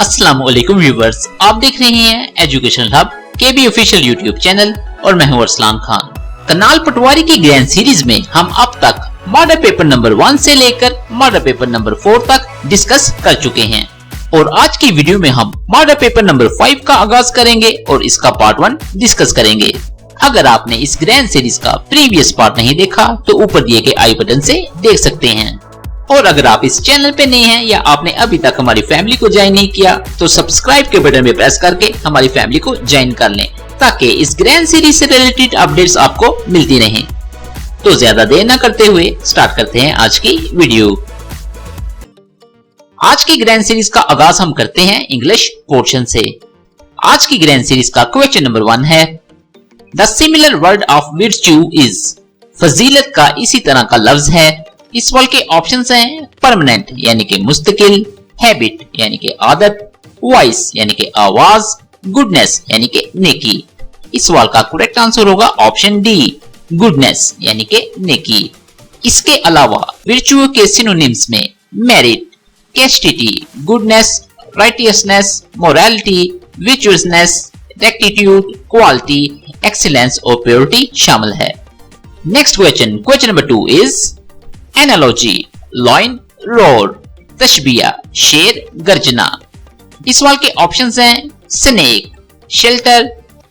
अस्सलाम वालेकुम व्यूवर्स, आप देख रहे हैं एजुकेशनल हब केबी ऑफिशियल यूट्यूब चैनल और मैं हूं अरसलान खान। कनाल पटवारी की ग्रैंड सीरीज में हम अब तक मॉडल पेपर नंबर 1 से लेकर मॉडल पेपर नंबर 4 तक डिस्कस कर चुके हैं और आज की वीडियो में हम मॉडल पेपर नंबर 5 का आगाज करेंगे और इसका पार्ट 1 डिस्कस करेंगे। अगर आपने इस ग्रैंड सीरीज का प्रीवियस पार्ट नहीं देखा तो ऊपर दिए गए आई बटन से देख सकते हैं। और अगर आप इस चैनल पे नए हैं या आपने अभी तक हमारी फैमिली को ज्वाइन नहीं किया तो सब्सक्राइब के बटन पे प्रेस करके हमारी फैमिली को ज्वाइन कर लें ताकि इस ग्रैंड सीरीज से रिलेटेड अपडेट्स आपको मिलती रहें। तो ज्यादा देर न करते हुए स्टार्ट करते हैं आज की वीडियो। आज की ग्रैंड सीरीज का आगाज हम करते हैं इंग्लिश पोर्शन से। आज की ग्रैंड सीरीज का क्वेश्चन नंबर 1 है, the similar word of virtue is. फजीलत का इसी तरह का लफ्ज है। इस सवाल के ऑप्शंस हैं परमानेंट यानी कि मुस्तकिल, हैबिट यानी कि आदत, वॉइस यानी कि आवाज, गुडनेस यानी कि नेकी। इस सवाल का करेक्ट आंसर होगा ऑप्शन डी, गुडनेस यानी कि नेकी। इसके अलावा विर्च्यू के सिनोनिम्स में merit, chastity, goodness, righteousness, morality, virtuousness, rectitude, quality, excellence और प्योरिटी शामिल है। Next question, question number 2 is analogy, lion, roar, तशबिया, शेर, गर्जना। इस सवाल के ऑप्शंस हैं स्नेक, शेल्टर,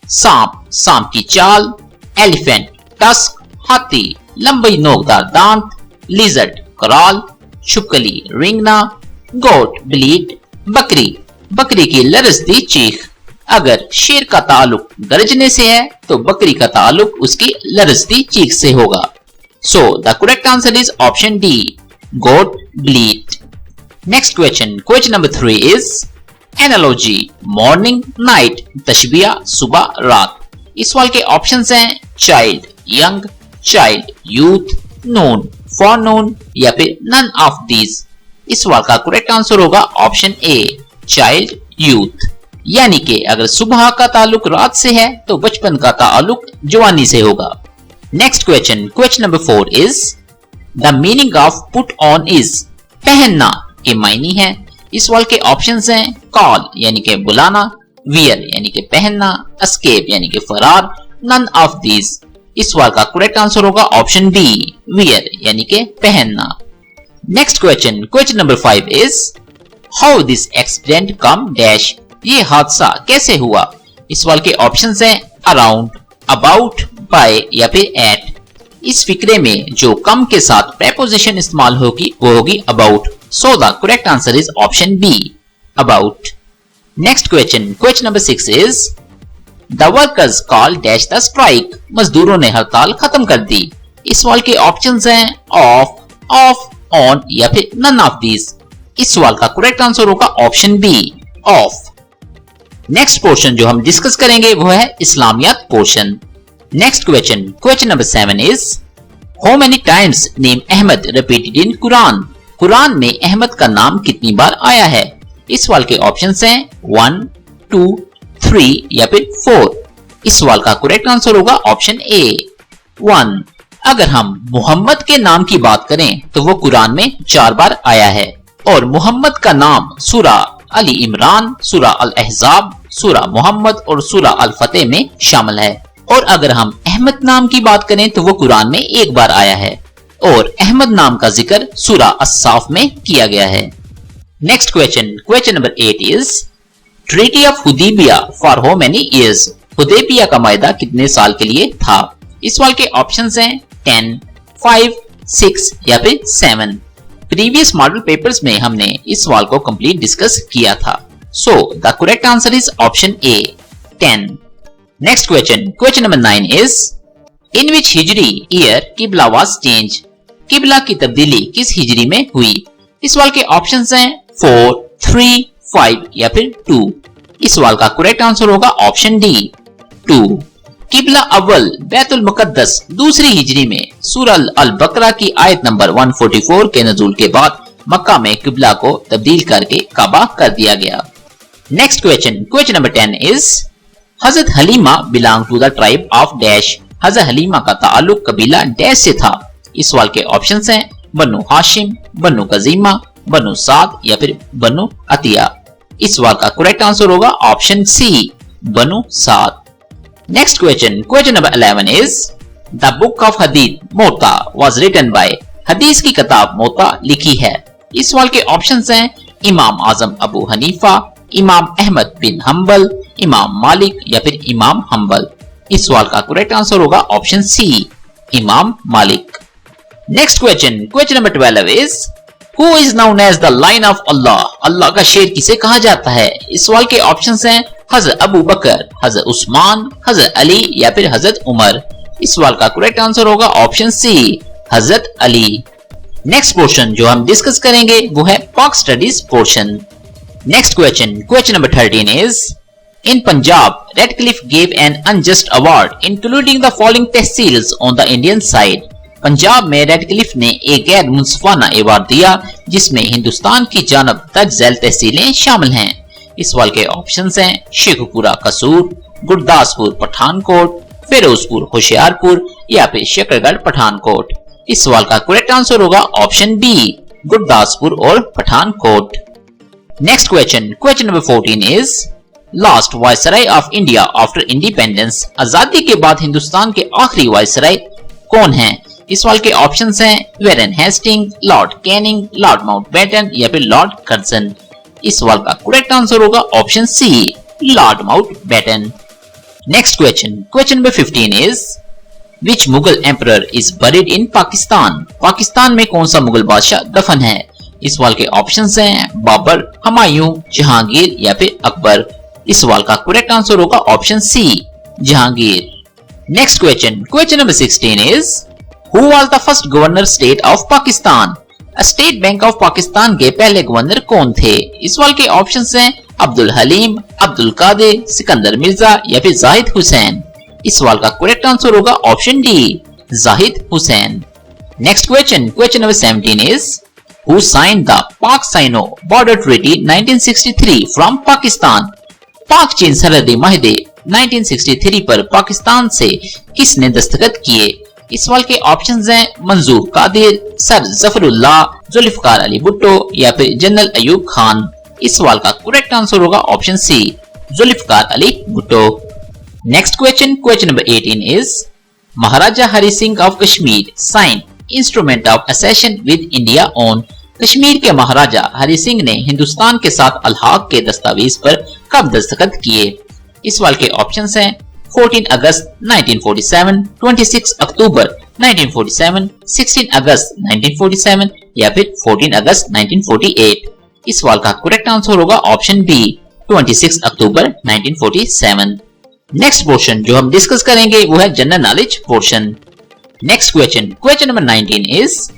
सांप, सांप की चाल, एलिफेंट, टस्क, हाथी, लंबी नोकदार दांत, लिजर्ड, कराल, छुपकली, रिंगना, गोट, ब्लीड, बकरी, बकरी की लरजती चीख। अगर शेर का ताल्लुक गर्जने से है तो बकरी का ताल्लुक उसकी लरजती चीख से होगा। So the correct answer is option D, goat, bleat. Next question, question number 3 is analogy, morning, night, तशबिया, सुबह, रात। इस सवाल के ऑप्शंस हैं child, young, child, youth, noon, forenoon या फिर none of these। इस सवाल का करेक्ट आंसर होगा ऑप्शन ए, child, youth। यानी कि अगर सुबह का ताल्लुक रात से है तो बचपन का ताल्लुक जवानी से होगा। Next question, question number 4 is the meaning of put on is. पहनना के मायने हैं। इस सवाल के ऑप्शंस हैं कॉल यानी कि बुलाना, वियर यानी कि पहनना, एस्केप यानी कि फरार, नन ऑफ दीज। इस सवाल का करेक्ट आंसर होगा ऑप्शन बी, वियर यानी कि पहनना। Next question, question number 5 is how this accident come dash. ये हादसा कैसे हुआ। इस सवाल के ऑप्शंस हैं अराउंड, अबाउट, बाय या फिर एट। इस फिक्रे में जो कम के साथ प्रेपोजिशन इस्तेमाल होगी वो होगी about. So the correct answer is option B, about. Next question, question number 6 is the workers call dash the strike. मजदूरों ने हड़ताल खत्म कर दी। इस सवाल के ऑप्शंस हैं ऑफ, ऑफ, ऑन या फिर नन ऑफ दीज। इस सवाल का करेक्ट आंसर होगा option B, of. Next portion जो हम डिस्कस करेंगे वो है Islamiyat portion. Next question, question number 7 is how many times name Ahmad repeated in Quran. Quran में अहमद का नाम कितनी बार आया है। इस सवाल के ऑप्शंस हैं 1, 2, 3 या फिर 4। इस सवाल का करेक्ट आंसर होगा ऑप्शन ए, 1। अगर हम मोहम्मद के नाम की बात करें तो वो कुरान में 4 बार आया है और मोहम्मद का नाम सूरा अली इमरान, सूरा अल अहजाब, सूरा मोहम्मद और सूरा अल फतेह में शामिल है। और अगर हम अहमद नाम की बात करें तो वो कुरान में 1 बार आया है और अहमद नाम का जिक्र सूरा अस-साफ में किया गया है। Next question, question number 8 is treaty of Hudaibiya for how many years. Hudaibiya का मायदा कितने साल के लिए था। इस सवाल के ऑप्शंस हैं 10, 5, 6 या फिर 7। प्रीवियस मॉडल पेपर्स में हमने इस सवाल को कंप्लीट डिस्कस किया था। So the correct answer is option A, 10। Next question, question number 9 is in which Hijri year किबला वाज चेंज। किबला की तब्दीली किस हिजरी में हुई। इस सवाल के ऑप्शंस हैं 4, 3, 5 या फिर 2। इस सवाल का करेक्ट आंसर होगा ऑप्शन डी, 2। किबला अव्वल बैतुल मुकद्दस दूसरी हिजरी में सूरह अल बकरा की आयत नंबर 144 के नज़ूल के बाद मक्का में किबला को तब्दील करके काबा कर दिया गया। Next question, question number 10 is Hazrat Halima belong to the tribe of dash. Hazrat Halima का ताल्लुक कबीला डैश से था। इस सवाल के ऑप्शंस हैं बनु हाशिम, बनु कजीमा, बनु साद या फिर बनु अतिया। इस सवाल का करेक्ट आंसर होगा ऑप्शन सी, बनु 7। Next question, question number 11 is the book of Hadith Muwatta was written by, हदीस की किताब मोता लिखी है। इस सवाल के ऑप्शंस हैं इमाम आजम अबू हनीफा, इमाम अहमद बिन हम्बल, इमाम मालिक या फिर इमाम हम्बल। इस सवाल का करेक्ट आंसर होगा option C, Imam Malik. Next question, question number 12 is who is known as the lion of Allah, Allah का शेर किसे कहा जाता है। इस सवाल के ऑप्शंस हैं हजरत अबू बकर, हजरत उस्मान, हजरत अली या फिर हजरत उमर। इस सवाल का करेक्ट आंसर होगा ऑप्शन सी, हजरत अली। नेक्स्ट पोर्शन जो हम डिस्कस करेंगे वो है Pak studies portion. Next question, question number 13 is in Punjab Radcliffe gave an unjust award including the following tehsils on the Indian side. Punjab में रेडक्लिफ ने एक गैर मुंसिफाना अवार्ड दिया जिसमें हिंदुस्तान की जानब दर्ज झैल तहसीलें शामिल हैं। इस सवाल के ऑप्शंस हैं शेखुपुरा कसूर, गुरदासपुर पठानकोट, फिरोजपुर होशियारपुर या फिर शकरगढ़ पठानकोट। इस सवाल का करेक्ट आंसर होगा ऑप्शन बी, गुरदासपुर और Pathankot. Next question, question number 14 is last viceroy of India after independence, आजादी के बाद हिंदुस्तान के आखिरी वायसराय कौन हैं। इस सवाल के ऑप्शंस हैं Warren Hastings, Lord Canning, Lord Mountbatten या फिर लॉर्ड कर्जन। इस सवाल का करेक्ट आंसर होगा option C, Lord Mountbatten. Next question, question number 15 is which Mughal emperor is buried in Pakistan, Pakistan में कौन सा मुगल बादशाह दफन है। इस सवाल के ऑप्शंस हैं बाबर, हुमायूं, जहांगीर या फिर अकबर। इस सवाल का करेक्ट आंसर होगा option C, Jahangir. Next question, question number 16 is who was the first governor state of Pakistan, state bank of Pakistan के पहले गवर्नर कौन थे। इस सवाल के ऑप्शंस हैं अब्दुल हलीम, अब्दुल कादिर, सिकंदर मिर्जा या फिर जाहिद हुसैन। इस सवाल का करेक्ट आंसर होगा option D, Zahid Hussain. Next question, question number 17 is who signed the Pak Sino border treaty 1963 from Pakistan, Pak चीन सरहदी माहिदे 1963 पर पाकिस्तान से किसने दस्तखत किए। इस सवाल के ऑप्शंस हैं मंजूर कादिर, सर जफरुल्लाह, जुल्फकार अली भुट्टो या फिर जनरल अयूब खान। इस सवाल का करेक्ट आंसर होगा option C, Zulfikar Ali Bhutto. Next question, question number 18 is Maharaja Hari Singh of Kashmir sign instrument of accession with India on, Kashmir के महाराजा हरि सिंह ने हिंदुस्तान के साथ अलहाक के दस्तावेज पर कब दस्तखत किए। इस सवाल के ऑप्शंस हैं 14 अगस्त 1947, 26 अक्टूबर 1947, 16 अगस्त 1947 या फिर 14 अगस्त 1948। इस सवाल का करेक्ट आंसर होगा ऑप्शन बी, 26 अक्टूबर 1947। नेक्स्ट पोर्शन जो हम डिस्कस करेंगे वो है general knowledge portion. Next question, question number 19 is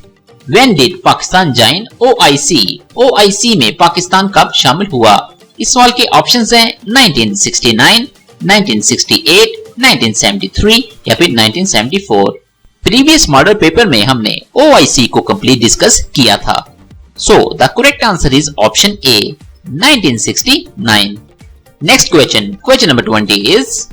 when did Pakistan join OIC, OIC में पाकिस्तान कब शामिल हुआ। इस सवाल के ऑप्शंस हैं 1969, 1968, 1973 या फिर 1974। प्रीवियस मॉडल पेपर में हमने OIC को कंप्लीट डिस्कस किया था। So the correct answer is option A, 1969। Next question, question number 20 is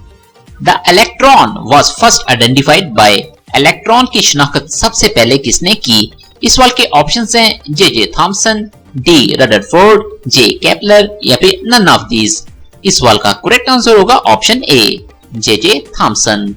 the electron was first identified by, electron की शिनाख्त सबसे पहले किसने की। इस सवाल के ऑप्शंस हैं J Thomson, D Rutherford, J Kepler या फिर नन ऑफ दीज। इस सवाल का करेक्ट आंसर होगा option A, J Thomson.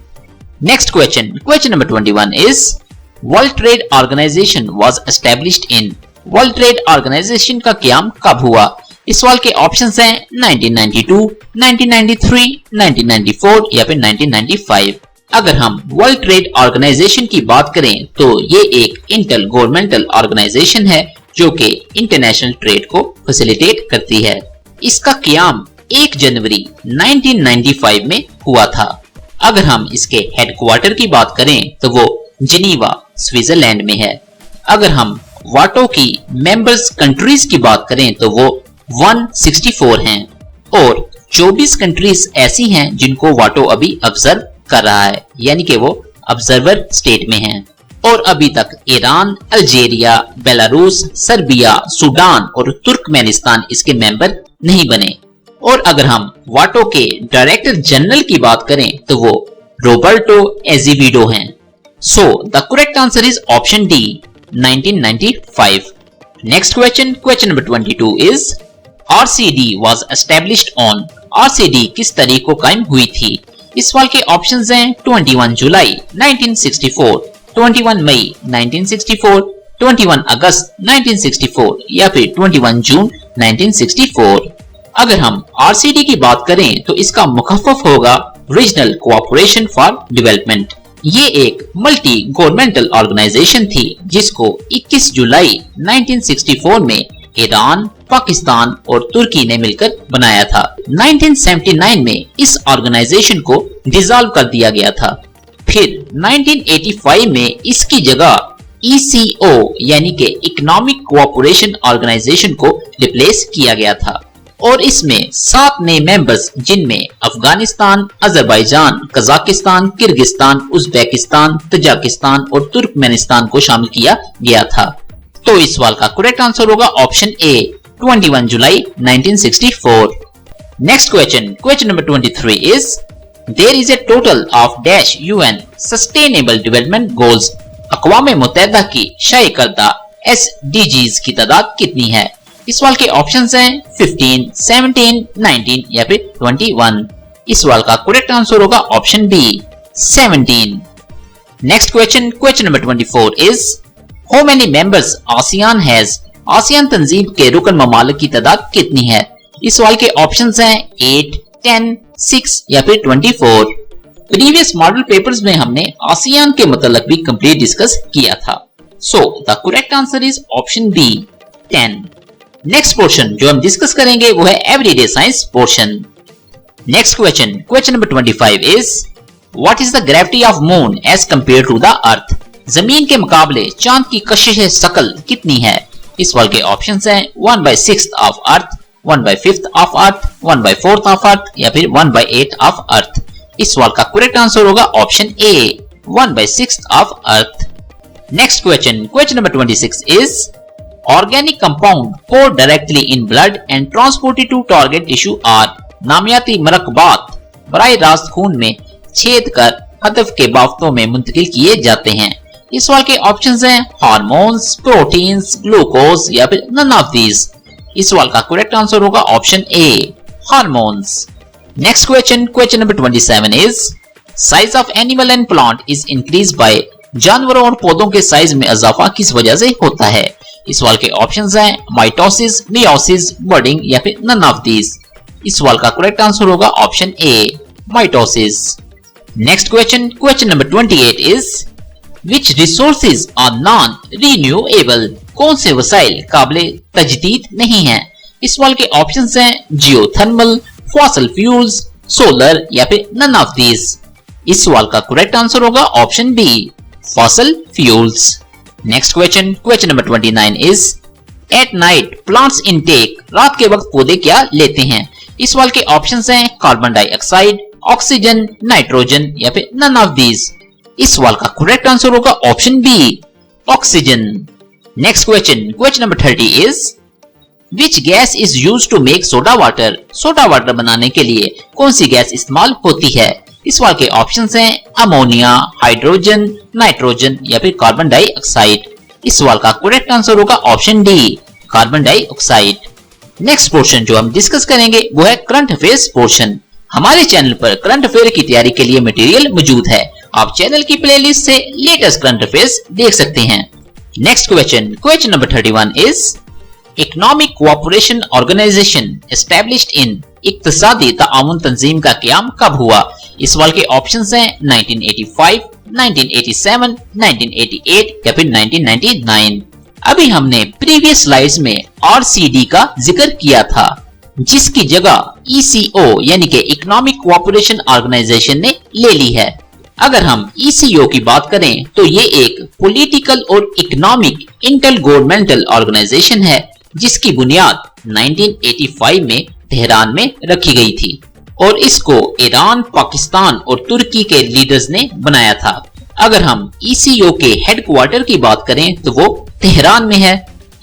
Next question, question number 21 is world trade organisation was established in, world trade organisation का क़याम कब हुआ। इस सवाल के ऑप्शंस हैं 1992, 1993, 1994 या फिर 1995। अगर हम वर्ल्ड ट्रेड ऑर्गेनाइजेशन की बात करें तो ये एक इंटर गवर्नमेंटल ऑर्गेनाइजेशन है जो कि इंटरनेशनल ट्रेड को फैसिलिटेट करती है। इसका क़याम 1 जनवरी 1995 में हुआ था। अगर हम इसके हेडक्वार्टर की बात करें तो वो जिनीवा स्विट्जरलैंड में है। अगर हम वाटो की मेंबर्स कंट्रीज की बात करें तो वो 164 हैं और 24 कंट्रीज ऐसी हैं जिनको वाटो अभी ऑब्जर्व कर रहा है, यानी कि वो ऑब्जर्वर स्टेट में हैं। और अभी तक Iran, Algeria, Belarus, Serbia, Sudan और तुर्कमेनिस्तान इसके मेंबर नहीं बने। और अगर हम वाटो के डायरेक्टर जनरल की बात करें तो वो रोबर्टो एजिविडो हैं। सो the correct answer is option D, 1995। Next question, question number 22 is RCD was established on? RCD किस तारीख को कायम हुई थी? इस सवाल के ऑप्शंस हैं 21 जुलाई 1964, 21 मई 1964, 21 अगस्त 1964 या फिर 21 जून 1964। अगर हम RCD की बात करें तो इसका मुखफ़्फ़ होगा रीजनल कोऑपरेशन फॉर डेवलपमेंट। ये एक मल्टी गवर्नमेंटल ऑर्गेनाइजेशन थी जिसको 21 जुलाई 1964 में ईरान, पाकिस्तान और तुर्की ने मिलकर बनाया था। 1979 में इस ऑर्गेनाइजेशन को डिसॉल्व कर दिया गया था। फिर 1985 में इसकी जगह ECO यानी कि इकोनॉमिक कोऑपरेशन ऑर्गेनाइजेशन को रिप्लेस किया गया था और इसमें 7 नए मेंबर्स जिनमें Afghanistan, Azerbaijan, Kazakhstan, Kyrgyzstan, Uzbekistan, Tajikistan और तुर्कमेनिस्तान को शामिल किया गया था। तो इस सवाल का करेक्ट आंसर होगा ऑप्शन ए 21 जुलाई 1964। Next question number 23 is there is a total of dash UN sustainable development goals. अक़वाम मुत्तहिदा की शाये करदा SDGs की तादाद कितनी है? इस सवाल के ऑप्शंस हैं 15, 17, 19 या फिर 21। इस सवाल का करेक्ट आंसर होगा option B 17। Next question number 24 is how many members ASEAN has? ASEAN तंजीम के रुकन ममालिक की तादाद कितनी है? इस सवाल के ऑप्शंस हैं 8, 10, 6 या फिर 24। प्रीवियस मॉडल पेपर्स में हमने आसियान के मतलब भी कंप्लीट डिस्कस किया था। So the correct answer is option B 10। Next portion जो हम डिस्कस करेंगे वो है everyday science portion. Next question number 25 is what is the gravity of moon as compare to the earth? जमीन के मुकाबले चांद की कशिश शकल कितनी है? इस सवाल के ऑप्शंस हैं 1/6 of earth, 1/5 of earth, 1/4 of earth या फिर 1/8 ऑफ अर्थ। इस सवाल का करेक्ट आंसर होगा option A 1/6 of earth. Next question number 26 is organic compound poured directly in blood and transported to target tissue are? नामियाती मरकबात बराह रास्त खून में छेद कर हदफ के बाफ्तों में मुंतकिल किए जाते हैं। इस सवाल के ऑप्शंस हैं हार्मोन्स, प्रोटीन्स, ग्लूकोज या फिर नन ऑफ दीज। इस सवाल का करेक्ट आंसर होगा option A hormones. Next question number 27 is size of animal and plant is increase by? जानवरों और पौधों के साइज में इजाफा किस वजह से होता है? इस सवाल के ऑप्शंस हैं माइटोसिस, मियोसिस, बर्डिंग या फिर नन ऑफ दीज। इस सवाल का करेक्ट आंसर होगा option A mitosis. Next question number 28 is which resources are non renewable? कौन से वसाइल काबिले तजदीद नहीं है? इस सवाल के ऑप्शंस हैं जियोथर्मल, फॉसिल फ्यूल्स, सोलर या फिर नन ऑफ दीज। इस सवाल का करेक्ट आंसर होगा option B fossil fuels. Next question number 29 is at night plants intake? रात के वक्त पौधे क्या लेते हैं? इस सवाल के ऑप्शंस हैं कार्बन डाइऑक्साइड, ऑक्सीजन, नाइट्रोजन या फिर नन ऑफ दीज। इस सवाल का करेक्ट आंसर होगा option B oxygen. Next question number 30 is which gas is used to make soda water? Soda water बनाने के लिए कौन सी गैस इस्तेमाल होती है? इस सवाल के ऑप्शंस हैं अमोनिया, हाइड्रोजन, नाइट्रोजन या फिर कार्बन डाइऑक्साइड। इस सवाल का करेक्ट आंसर होगा option D carbon dioxide. Next portion जो हम डिस्कस करेंगे वो है करंट अफेयर्स पोर्शन। हमारे चैनल पर करंट अफेयर की तैयारी के लिए मटेरियल मौजूद है। आप चैनल की प्लेलिस्ट से लेटेस्ट करंट अफेयर्स देख सकते हैं। Next question number 31 is economic cooperation organisation established in? इक्तिसादी ताआवुन तंजीम का क़याम कब हुआ? इस सवाल के ऑप्शंस हैं 1985, 1987, 1988 या फिर 1999। अभी हमने प्रीवियस स्लाइड्स में RCD का जिक्र किया था जिसकी जगह ECO यानी कि इकोनॉमिक कोऑपरेशन ऑर्गेनाइजेशन ने ले ली है। अगर हम ECO की बात करें तो ये एक पॉलिटिकल और इकोनॉमिक इंटर गवर्नमेंटल ऑर्गेनाइजेशन है जिसकी बुनियाद 1985 में तेहरान में रखी गई थी और इसको ईरान, पाकिस्तान और तुर्की के लीडर्स ने बनाया था। अगर हम ECO के हेडक्वार्टर की बात करें तो वो तेहरान में है।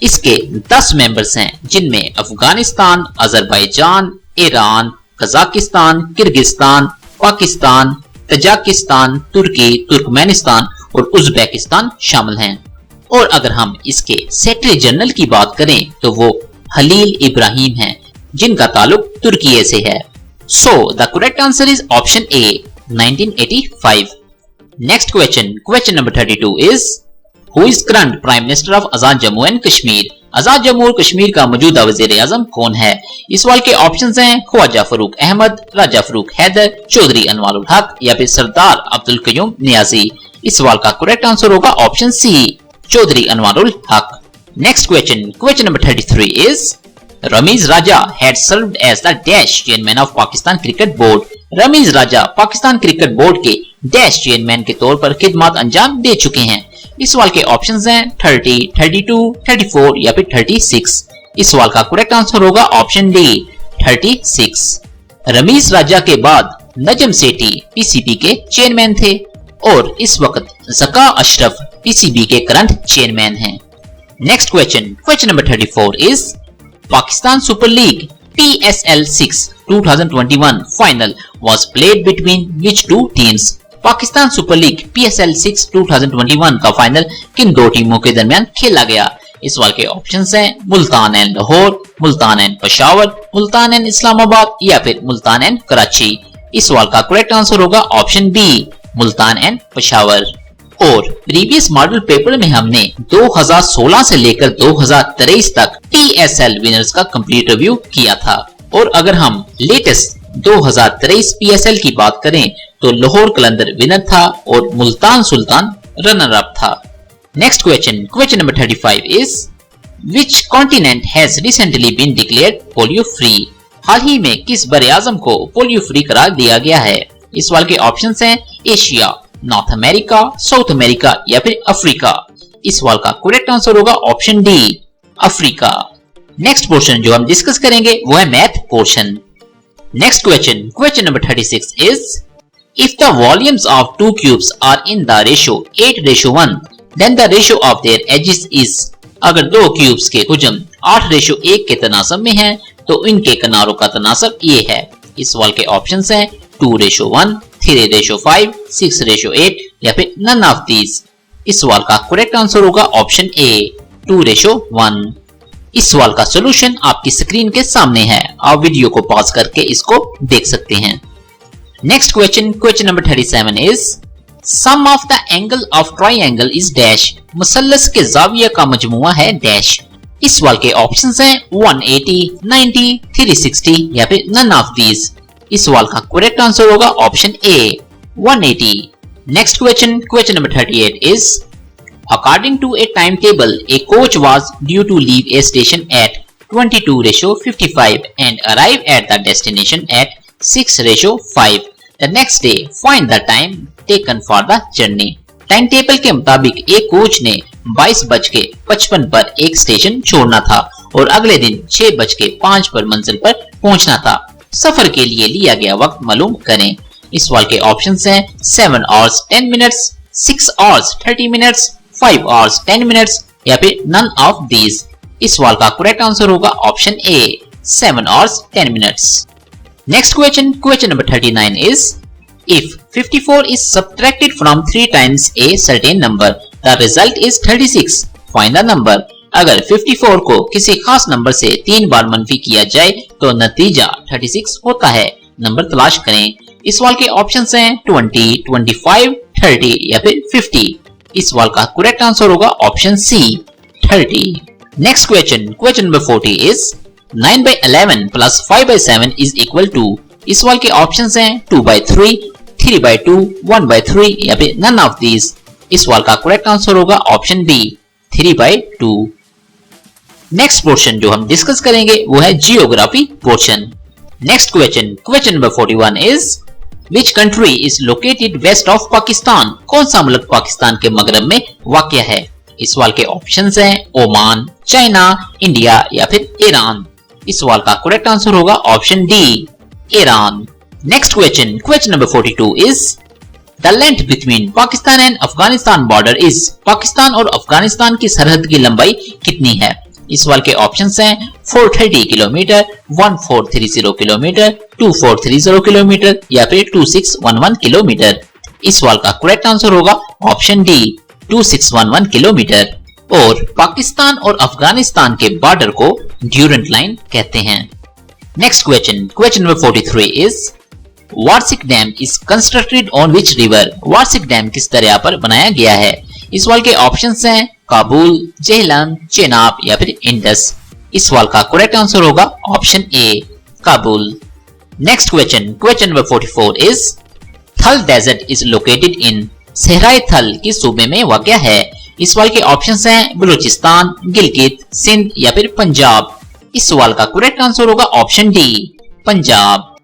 इसके 10 मेंबर्स हैं जिनमें Afghanistan, Azerbaijan, Iran, Kazakhstan, Kyrgyzstan, Pakistan, Tajikistan, तुर्की, तुर्कमेनिस्तान और उज्बेकिस्तान शामिल हैं। और अगर हम इसके सेक्रेटरी जनरल की बात करें तो वो हलील इब्राहिम हैं जिनका ताल्लुक तुर्की से है। So the correct answer is option A 1985। Next question number 32 is who is current prime minister of Azad Jammu and Kashmir. Azad Jammu और कश्मीर का मौजूदा वजीर आजम कौन है? इस सवाल के ऑप्शंस हैं ख्वाजा फरूक अहमद, राजा फरूक हैदर, चौधरी अनवारुल हक या फिर सरदार अब्दुल कयूम नियाजी। इस सवाल का करेक्ट आंसर होगा option C Chaudhry Anwarul Haq. Next question number 33 is Rameez Raja had served as the dash chairman of Pakistan cricket board. Rameez Raja Pakistan cricket board के डैश चेयरमैन के तौर पर खिदमत अंजाम दे चुके हैं। इस सवाल के ऑप्शंस हैं 30, 32, 34 या फिर 36। इस सवाल का करेक्ट आंसर होगा ऑप्शन डी 36। रमीज राजा के बाद नजम सेठी पीसीबी के चेयरमैन थे और इस वक्त ज़का अशरफ पीसीबी के करंट चेयरमैन हैं। Next question number 34 is Pakistan Super League PSL 6 2021 final was played between which two teams? Pakistan super league PSL 6 2021 का फाइनल किन दो टीमों के दरमियान खेला गया? इस सवाल के ऑप्शंस हैं Multan and Lahore, Multan and Peshawar, Multan and Islamabad या फिर मुल्तान एंड कराची। इस सवाल का करेक्ट आंसर होगा option B Multan and Peshawar. और प्रीवियस मॉडल पेपर में हमने 2016 से लेकर 2023 तक PSL विनर्स का कंप्लीट रिव्यू किया था। और अगर हम लेटेस्ट 2023 PSL की बात करें तो लाहौर कलंदर विनर था और मुल्तान सुल्तान रनर अप था। Next question number 35 is which continent has recently been declared polio free. हाल ही में किस बड़े आजम को पोलियो फ्री करार दिया गया है? इस सवाल के ऑप्शंस हैं Asia, North America, South America या फिर अफ्रीका। इस सवाल का करेक्ट आंसर होगा option D Africa. Next portion जो हम डिस्कस करेंगे वो है math portion. Next question number 36 is if the volumes of two cubes are in the ratio 8:1 then the ratio of their edges is. अगर दो cubes के हुजम 8:1 के तनासब में हैं तो इनके किनारों का तनासब ये है। इस सवाल के ऑप्शंस हैं 2:1, 3:5, 6:8 या फिर नन ऑफ दीज। इस सवाल का करेक्ट आंसर होगा ऑप्शन ए 2:1। इस सवाल का सॉल्यूशन आपकी स्क्रीन के सामने है, आप वीडियो को पॉज करके इसको देख सकते हैं। Next question number 37 is sum of the angle of triangle is dash. मुसल्लस के जाविया का मजमुआ है डैश। इस सवाल के ऑप्शंस हैं 180, 90, 360 या फिर नन ऑफ दीज। इस सवाल का करेक्ट आंसर होगा option A 180। Next question number 38 is according to a time table a coach was due to leave a station at 22:55 and arrive at the destination at 6:5 the next day find the time taken for the journey. Time table के मुताबिक एक coach ने 22:55 पर एक station छोड़ना था और अगले दिन 6:05 पर मंजिल पर पहुंचना था। सफर के लिए लिया गया वक्त मालूम करें। इस सवाल के ऑप्शंस हैं 7 hours 10 minutes, 6 hours 30 minutes, 5 hours 10 minutes या फिर none of these। इस सवाल का करेक्ट आंसर होगा option A 7 hours 10 minutes। Next question number 39 is if 54 is subtracted from 3 times a certain number the result is 36 find the number। अगर 54 को किसी खास नंबर से 3 बार मनफी किया जाए तो नतीजा 36 होता है, नंबर तलाश करें। इस सवाल के ऑप्शंस हैं 20, 25, 30 या फिर 50। इस सवाल का करेक्ट आंसर होगा option C 30। Next question number 40 is 9/11 plus 5/7 is equal to। इस सवाल के ऑप्शंस हैं 2/3, 3/2, 1/3 या फिर none of these। इस सवाल का करेक्ट आंसर होगा ऑप्शन बी 3/2। नेक्स्ट पोर्शन जो हम डिस्कस करेंगे वो है geography portion. Next question number 41 is which country is located west of Pakistan. कौन सा मुल्क पाकिस्तान के मगरब में वाक़या है? इस सवाल के ऑप्शंस हैं ओमान, चाइना, इंडिया या फिर ईरान। इस सवाल का करेक्ट आंसर होगा option D Iran. Next question number 42 is the length between Pakistan and Afghanistan border is. Pakistan और अफगानिस्तान की सरहद की लंबाई कितनी है? इस सवाल के ऑप्शंस हैं 430 किलोमीटर, 1430 किलोमीटर, 2430 किलोमीटर या फिर 2611 किलोमीटर। इस सवाल का करेक्ट आंसर होगा ऑप्शन डी 2611 किलोमीटर। और पाकिस्तान और अफगानिस्तान के बॉर्डर को ड्यूरेंट लाइन कहते हैं। Next question, question number 43 is Warsak dam is constructed on which river? Warsak dam किस दरिया पर बनाया गया है? इस सवाल के ऑप्शंस हैं काबुल, झेलम, चेनाब या फिर इंडस। इस सवाल का करेक्ट आंसर होगा option A, Kabul. Next question, question number 44 is थल डेजर्ट इज लोकेटेड इन? सहराए थल किस सूबे में वाक़या है? इस सवाल के ऑप्शंस हैं बलूचिस्तान, गिलगित, सिंध या फिर पंजाब। इस सवाल का करेक्ट आंसर होगा option D, Punjab.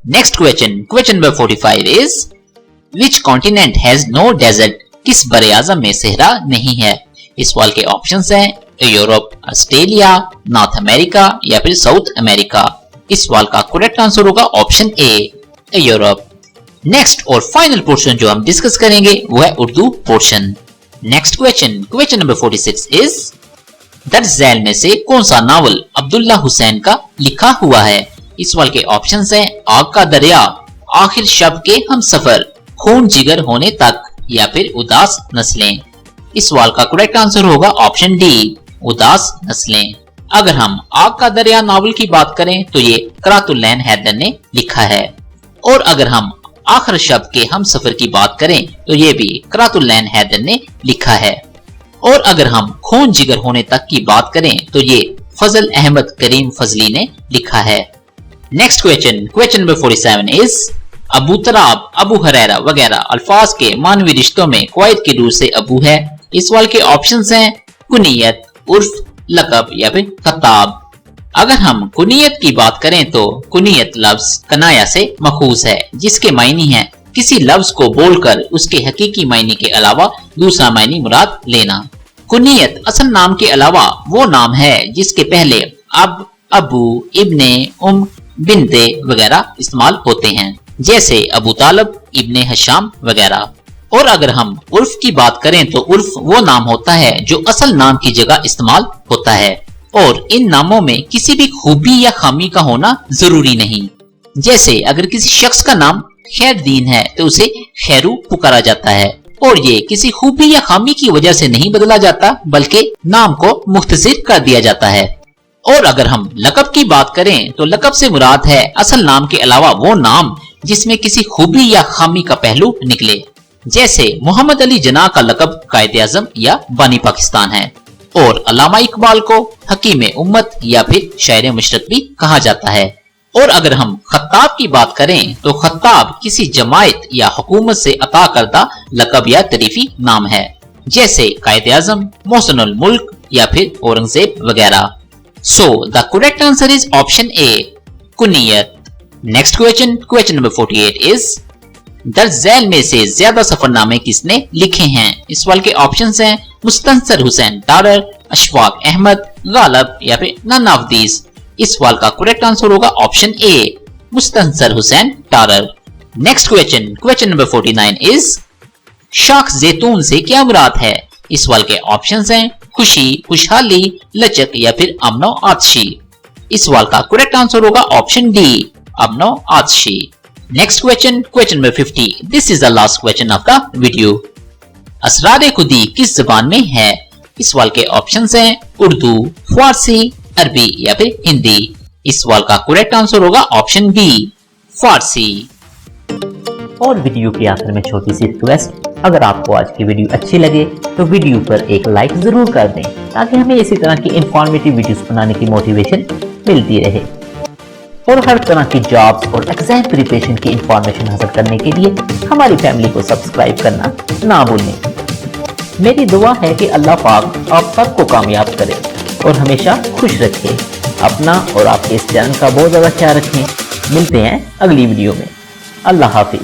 Next question, question number 45 is which continent has no desert? किस बरे आज़म में सहरा नहीं है? इस सवाल के ऑप्शंस हैं यूरोप, ऑस्ट्रेलिया, नॉर्थ अमेरिका या फिर साउथ अमेरिका। इस सवाल का करेक्ट आंसर होगा ऑप्शन ए, यूरोप। नेक्स्ट और फाइनल पोर्शन जो हम डिस्कस करेंगे वो है Urdu portion. Next question, question number 46 is दर्ज झैल में से कौन सा नावल अब्दुल्ला हुसैन का लिखा हुआ है? इस सवाल के ऑप्शंस हैं आग का दरिया, आखिर शब के हम सफर, खून जिगर होने तक या फिर उदास नस्लें। इस सवाल का करेक्ट आंसर होगा ऑप्शन डी, उदास नस्लें। अगर हम आग का दरिया नावल की बात करें तो ये करातुल्लैन हैदर ने लिखा है, और अगर हम आखिर शब के हम सफर की बात करें तो ये भी करातुल्लैन हैदर ने लिखा है, और अगर हम खून जिगर होने तक की बात करें तो ये फजल अहमद करीम फजली ने लिखा है। Next question, question number 47 is Abu Turab, Abu Hurairah वगैरह अल्फाज के मानवी रिश्तों में कुवैत की रूह से अबू है। इस सवाल के ऑप्शंस हैं कुनियत, उर्फ, लकब या फिर खताब। अगर हम कुनियत की बात करें तो कुनियत लफ्ज कनाया से मखूज है, जिसके मायने हैं किसी लफ्ज को बोलकर उसके हकीकी मायने के अलावा दूसरा मायने मुराद लेना। कुनियत असल नाम के अलावा वो नाम है जिसके पहले अब, अबू, इब्ने, बिनते वगैरह इस्तेमाल होते हैं, जैसे अबू तालब, इब्ने हशाम वगैरह। और अगर हम उर्फ की बात करें तो उर्फ वो नाम होता है जो असल नाम की जगह इस्तेमाल होता है, और इन नामों में किसी भी खूबी या खामी का होना जरूरी नहीं। जैसे अगर किसी शख्स का नाम खैरदीन है तो उसे खैरू पुकारा जाता है, और ये किसी खूबी या खामी की वजह से नहीं बदला जाता बल्कि नाम को मुख्तसर कर दिया जाता है। और अगर हम लकब की बात करें तो लकब से मुराद है असल नाम के अलावा वो नाम जिसमें किसी खूबी या खामी का पहलू निकले, जैसे मोहम्मद अली जिन्ना का लकब कायद-ए-आज़म या बानी पाकिस्तान है, और अल्लामा इकबाल को हकीम उम्मत या फिर शायर मुशरक भी कहा जाता है। और अगर हम खत्ताब की बात करें तो खत्ताब किसी जमायत या हुकूमत से अता करदा लकब या तरीफी नाम है, जैसे कायद-ए-आज़म, मोहसिनुल मुल्क या फिर औरंगजेब वगैरह। So the correct answer is option A, कुनियत। Next question, question number 48 is दर्ज झैल में से ज्यादा सफरनामे किसने लिखे हैं? इस सवाल के ऑप्शंस हैं मुस्तंसर हुसैन टारर, अशफाक अहमद, गालब या फिर नानावदीस। इस सवाल का करेक्ट आंसर होगा option A, Mustansar Hussain Tarar. Next question, question number 49 is शाख जैतून से क्या मुराद है? इस सवाल के ऑप्शंस हैं खुशी, खुशहाली, लचक या फिर अमनो आतशी। इस सवाल का करेक्ट आंसर होगा ऑप्शन डी, अमनो आतशी। Next question, question number 50, this is the last question of the video. असरार खुदी किस जबान में है? इस सवाल के ऑप्शंस हैं उर्दू, फारसी, अरबी या फिर हिंदी। इस सवाल का करेक्ट आंसर होगा ऑप्शन बी, फारसी। और वीडियो के आखिर में छोटी सी रिक्वेस्ट, अगर आपको आज की वीडियो अच्छी लगे तो वीडियो पर एक लाइक जरूर कर दें, ताकि हमें इसी तरह की इंफॉर्मेटिव वीडियोस बनाने की मोटिवेशन मिलती रहे। और हर तरह की जॉब्स और एग्जाम प्रिपरेशन की इंफॉर्मेशन हासिल करने के लिए हमारी फैमिली को सब्सक्राइब करना ना भूलें। मेरी दुआ है कि अल्लाह पाक आप सबको कामयाब करे और हमेशा खुश रखे। अपना और आपके इस चैनल का बहुत ज़्यादा ख्याल रखें। मिलते हैं अगली वीडियो में। अल्लाह हाफिज।